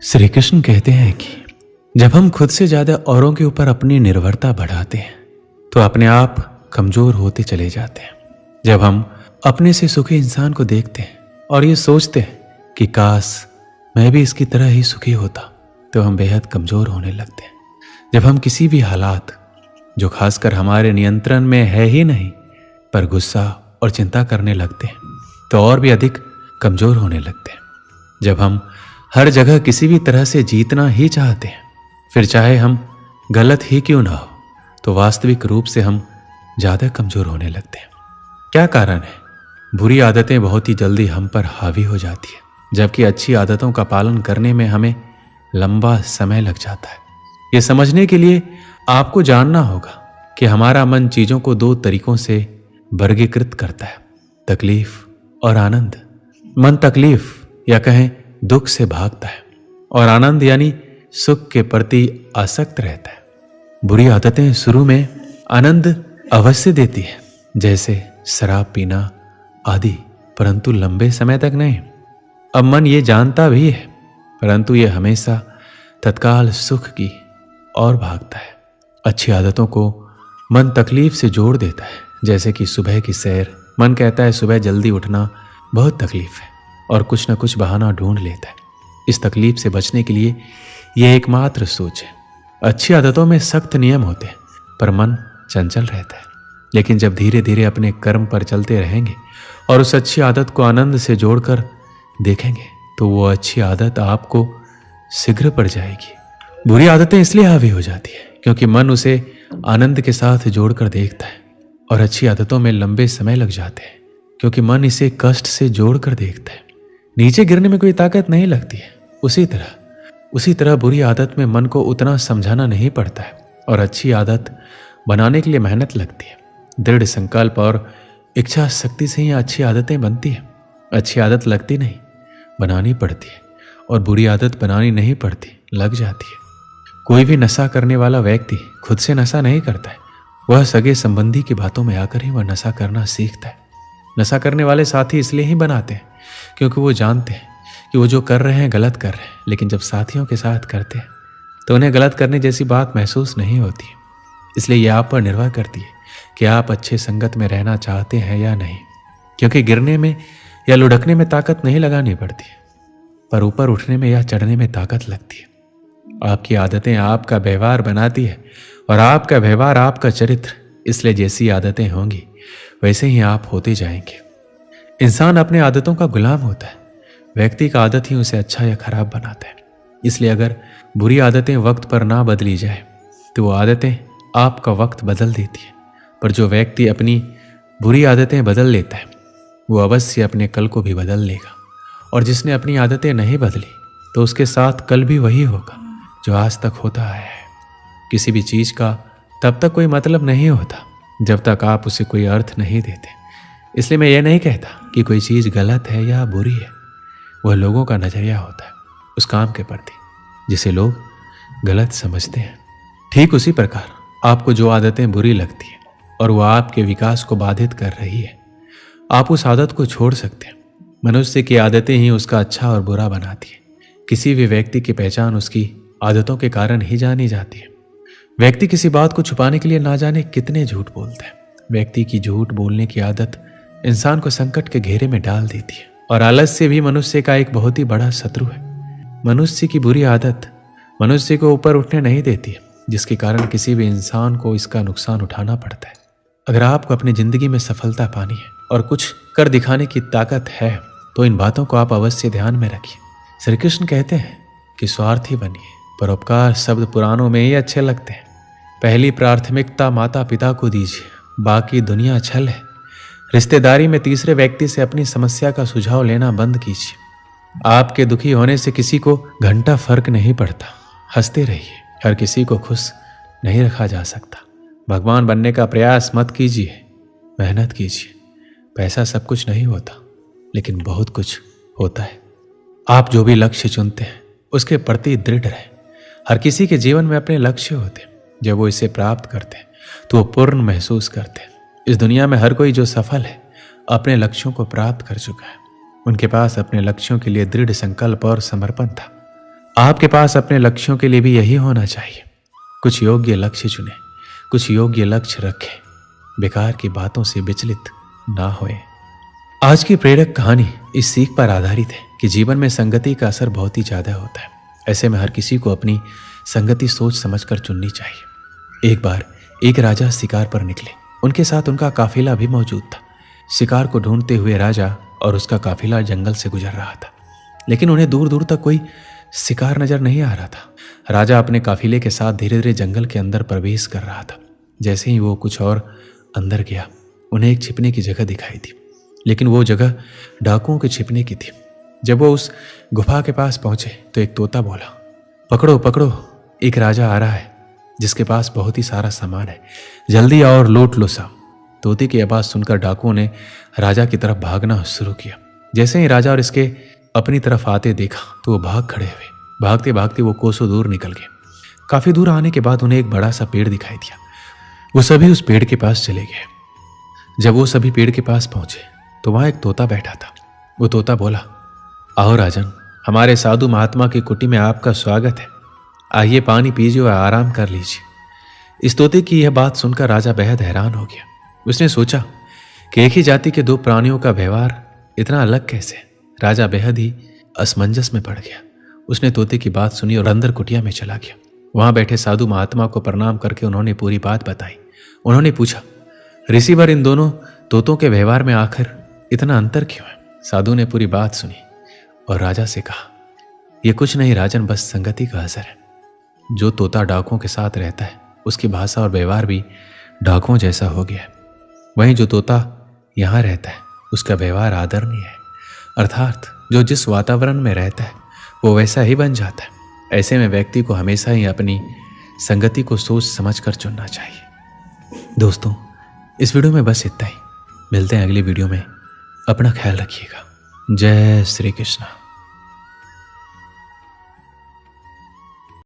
श्री कृष्ण कहते हैं कि जब हम खुद से ज्यादा औरों के ऊपर अपनी निर्भरता बढ़ाते हैं तो अपने आप कमजोर होते चले जाते हैं। जब हम अपने से सुखी इंसान को देखते हैं और ये सोचते हैं कि काश मैं भी इसकी तरह ही सुखी होता, तो हम बेहद कमजोर होने लगते हैं। जब हम किसी भी हालात जो खासकर हमारे नियंत्रण में है ही नहीं पर गुस्सा और चिंता करने लगते हैं तो और भी अधिक कमजोर होने लगते हैं। जब हम हर जगह किसी भी तरह से जीतना ही चाहते हैं, फिर चाहे हम गलत ही क्यों ना हो, तो वास्तविक रूप से हम ज्यादा कमजोर होने लगते हैं। क्या कारण है? बुरी आदतें बहुत ही जल्दी हम पर हावी हो जाती है, जबकि अच्छी आदतों का पालन करने में हमें लंबा समय लग जाता है। ये समझने के लिए आपको जानना होगा कि हमारा मन चीजों को दो तरीकों से वर्गीकृत करता है, तकलीफ और आनंद। मन तकलीफ या कहें दुख से भागता है और आनंद यानी सुख के प्रति आसक्त रहता है। बुरी आदतें शुरू में आनंद अवश्य देती है, जैसे शराब पीना आदि, परंतु लंबे समय तक नहीं। अब मन ये जानता भी है, परंतु ये हमेशा तत्काल सुख की ओर भागता है। अच्छी आदतों को मन तकलीफ से जोड़ देता है, जैसे कि सुबह की सैर। मन कहता है सुबह जल्दी उठना बहुत तकलीफ है और कुछ न कुछ बहाना ढूंढ लेता है। इस तकलीफ से बचने के लिए यह एकमात्र सोच है। अच्छी आदतों में सख्त नियम होते हैं पर मन चंचल रहता है। लेकिन जब धीरे धीरे अपने कर्म पर चलते रहेंगे और उस अच्छी आदत को आनंद से जोड़कर देखेंगे तो वो अच्छी आदत आपको शीघ्र पड़ जाएगी। बुरी आदतें इसलिए हावी हो जाती है क्योंकि मन उसे आनंद के साथ जोड़कर देखता है, और अच्छी आदतों में लंबे समय लग जाते हैं क्योंकि मन इसे कष्ट से जोड़कर देखता है। नीचे गिरने में कोई ताकत नहीं लगती है। उसी तरह बुरी आदत में मन को उतना समझाना नहीं पड़ता है और अच्छी आदत बनाने के लिए मेहनत लगती है। दृढ़ संकल्प और इच्छा शक्ति से ही अच्छी आदतें बनती है। अच्छी आदत लगती नहीं, बनानी पड़ती है, और बुरी आदत बनानी नहीं पड़ती, लग जाती है। कोई भी नशा करने वाला व्यक्ति खुद से नशा नहीं करता है, वह सगे संबंधी की बातों में आकर ही वह नशा करना सीखता है। नशा करने वाले साथी इसलिए ही बनाते हैं क्योंकि वो जानते हैं कि वो जो कर रहे हैं गलत कर रहे हैं, लेकिन जब साथियों के साथ करते हैं तो उन्हें गलत करने जैसी बात महसूस नहीं होती है। इसलिए यह आप पर निर्भर करती है कि आप अच्छे संगत में रहना चाहते हैं या नहीं, क्योंकि गिरने में या लुढ़कने में ताकत नहीं लगानी पड़ती है, पर ऊपर उठने में या चढ़ने में ताकत लगती है। आपकी आदतें आपका व्यवहार बनाती है और आपका व्यवहार आपका चरित्र। इसलिए जैसी आदतें होंगी वैसे ही आप होते जाएंगे। इंसान अपने आदतों का गुलाम होता है। व्यक्ति का आदत ही उसे अच्छा या खराब बनाता है। इसलिए अगर बुरी आदतें वक्त पर ना बदली जाए तो वो आदतें आपका वक्त बदल देती है, पर जो व्यक्ति अपनी बुरी आदतें बदल लेता है वो अवश्य अपने कल को भी बदल लेगा। और जिसने अपनी आदतें नहीं बदली तो उसके साथ कल भी वही होगा जो आज तक होता आया है। किसी भी चीज का तब तक कोई मतलब नहीं होता जब तक आप उसे कोई अर्थ नहीं देते। इसलिए मैं ये नहीं कहता कि कोई चीज गलत है या बुरी है, वह लोगों का नजरिया होता है उस काम के प्रति जिसे लोग गलत समझते हैं। ठीक उसी प्रकार आपको जो आदतें बुरी लगती हैं और वह आपके विकास को बाधित कर रही है, आप उस आदत को छोड़ सकते हैं। मनुष्य की आदतें ही उसका अच्छा और बुरा बनाती है। किसी भी व्यक्ति की पहचान उसकी आदतों के कारण ही जानी जाती है। व्यक्ति किसी बात को छुपाने के लिए ना जाने कितने झूठ बोलता है। व्यक्ति की झूठ बोलने की आदत इंसान को संकट के घेरे में डाल देती है, और आलस्य भी मनुष्य का एक बहुत ही बड़ा शत्रु है। मनुष्य की बुरी आदत मनुष्य को ऊपर उठने नहीं देती है, जिसके कारण किसी भी इंसान को इसका नुकसान उठाना पड़ता है। अगर आपको अपनी जिंदगी में सफलता पानी है और कुछ कर दिखाने की ताकत है तो इन बातों को आप अवश्य ध्यान में रखिए। श्री कृष्ण कहते हैं कि स्वार्थी बनिए, परोपकार शब्द पुराणों में ही अच्छे लगते हैं। पहली प्राथमिकता माता पिता को दीजिए, बाकी दुनिया छल है। रिश्तेदारी में तीसरे व्यक्ति से अपनी समस्या का सुझाव लेना बंद कीजिए। आपके दुखी होने से किसी को घंटा फर्क नहीं पड़ता। हंसते रहिए, हर किसी को खुश नहीं रखा जा सकता। भगवान बनने का प्रयास मत कीजिए, मेहनत कीजिए। पैसा सब कुछ नहीं होता, लेकिन बहुत कुछ होता है। आप जो भी लक्ष्य चुनते हैं उसके प्रति दृढ़ रहें। हर किसी के जीवन में अपने लक्ष्य होते हैं। जब वो इसे प्राप्त करते हैं तो वो पूर्ण महसूस करते हैं। इस दुनिया में हर कोई जो सफल है अपने लक्ष्यों को प्राप्त कर चुका है। उनके पास अपने लक्ष्यों के लिए दृढ़ संकल्प और समर्पण था। आपके पास अपने लक्ष्यों के लिए भी यही होना चाहिए। कुछ योग्य लक्ष्य चुने, कुछ योग्य लक्ष्य रखें, बेकार की बातों से विचलित ना होए। आज की प्रेरक कहानी इस सीख पर आधारित है कि जीवन में संगति का असर बहुत ही ज्यादा होता है। ऐसे में हर किसी को अपनी संगति सोच समझकर चुननी चाहिए। एक बार एक राजा शिकार पर निकले। उनके साथ उनका काफिला भी मौजूद था। शिकार को ढूंढते हुए राजा और उसका काफिला जंगल से गुजर रहा था, लेकिन उन्हें दूर दूर तक कोई शिकार नजर नहीं आ रहा था। राजा अपने काफिले के साथ धीरे धीरे जंगल के अंदर प्रवेश कर रहा था। जैसे ही वो कुछ और अंदर गया, उन्हें एक छिपने की जगह दिखाई दी, लेकिन वो जगह डाकुओं के छिपने की थी। जब वो उस गुफा के पास पहुंचे तो एक तोता बोला, पकड़ो पकड़ो, एक राजा आ रहा है जिसके पास बहुत ही सारा सामान है, जल्दी आओ और लूट लो सब। तोते की आवाज सुनकर डाकुओं ने राजा की तरफ भागना शुरू किया। जैसे ही राजा और इसके अपनी तरफ आते देखा तो वो भाग खड़े हुए। भागते भागते वो कोसों दूर निकल गए। काफी दूर आने के बाद उन्हें एक बड़ा सा पेड़ दिखाई दिया। वो सभी उस पेड़ के पास चले गए। जब वो सभी पेड़ के पास पहुंचे तो वहां एक तोता बैठा था। वो तोता बोला, आओ राजन, हमारे साधु महात्मा की कुटी में आपका स्वागत है। आइए पानी पीजिए और आराम कर लीजिए। इस तोते की यह बात सुनकर राजा बेहद हैरान हो गया। उसने सोचा कि एक ही जाति के दो प्राणियों का व्यवहार इतना अलग कैसे। राजा बेहद ही असमंजस में पड़ गया। उसने तोते की बात सुनी और अंदर कुटिया में चला गया। वहां बैठे साधु महात्मा को प्रणाम करके उन्होंने पूरी बात बताई। उन्होंने पूछा, ऋषिवर, इन दोनों तोतों के व्यवहार में आखिर इतना अंतर क्यों है? साधु ने पूरी बात सुनी और राजा से कहा, यह कुछ नहीं राजन, बस संगति का असर है। जो तोता डाकुओं के साथ रहता है उसकी भाषा और व्यवहार भी डाकुओं जैसा हो गया है। वहीं जो तोता यहाँ रहता है उसका व्यवहार आदरणीय है, अर्थात जो जिस वातावरण में रहता है वो वैसा ही बन जाता है। ऐसे में व्यक्ति को हमेशा ही अपनी संगति को सोच समझकर चुनना चाहिए। दोस्तों, इस वीडियो में बस इतना ही। मिलते हैं अगली वीडियो में। अपना ख्याल रखिएगा। जय श्री कृष्ण।